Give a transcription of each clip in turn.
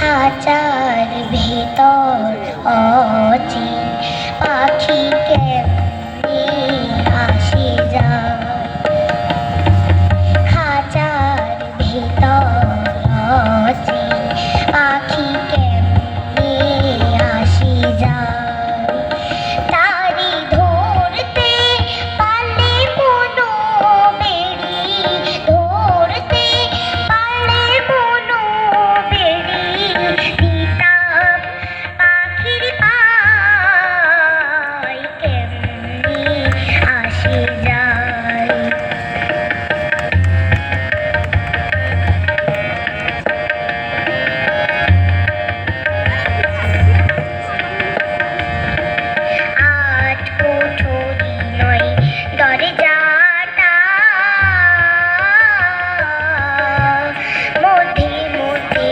খাঁচার ভেতর অচিন পাখি কেমনে আসে যায়। খাঁচার ভেতর অচিন পাখি কেমনে আসে যায়। তারি ধরতে পারলে কোনো বেড়ি, ধরতে পারলে কোনো বেড়ি দিতাম পাখির পায় কেমনে আসে যায়। আট কোঠরি নয় দরজাটা, মধ্যে মধ্যে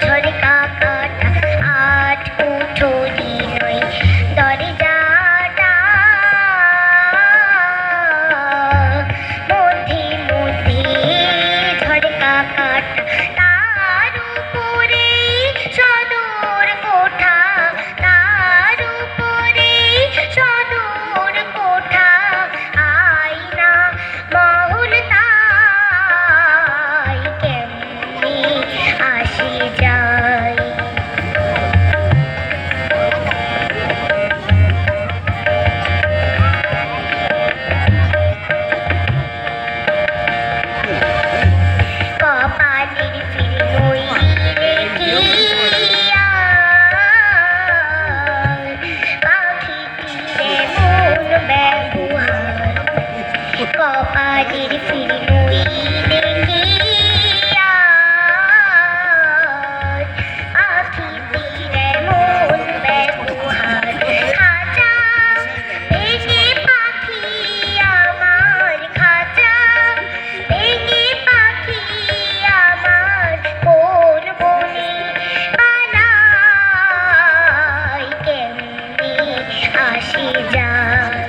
ঝরকা কাটা। আট কোঠরি নয় দরজাটা, মধ্যে মধ্যে ঝরকা কাটা। তার উপরে সদর কোঠা, তার উপরে সদর কোঠা। আয়না মহল তাই কেমনে আসে যায়। কপালের ফির নইলে কি পাখিটির এমন ব্যবহার। কপালের ফির নইলে কি পাখিটির এমন ব্যবহার। খাঁচা ভেঙে পাখি আমার, খাঁচা ভেঙে পাখি আমার কোন বনে পালায় কেমনে আসে যায়।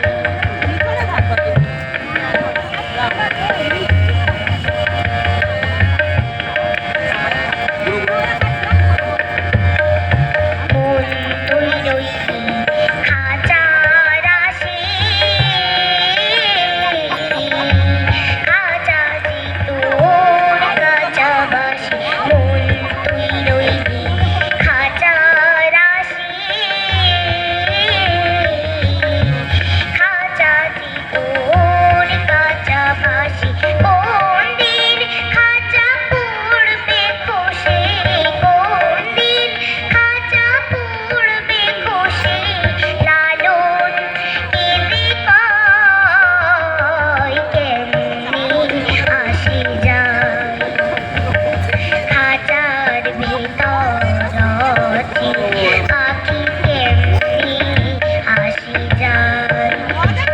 মন তুই রইলি খাঁচার আসে, খাঁচা যে তোর কাছাবাসে। মন তুই রইলি খাঁচার আসে, খাঁচা যে তোর কাছাবাসে। কোন দিন খাঁচা পড়বে খসে, কোন দিন খাঁচা পড়বে খসে। লালন কেঁদে কয় কেমনে আসে যায়। খাঁচার ভেতর অচিন পাখি কেমনে আসে যায়।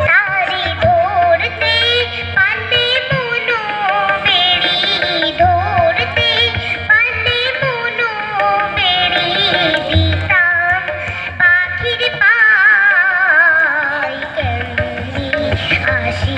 তারি ধরতে পারলে কোনো বেড়ি, ধরতে পারলে কোনো বেড়ি দিতাম পাখির পায় কেমনে আসে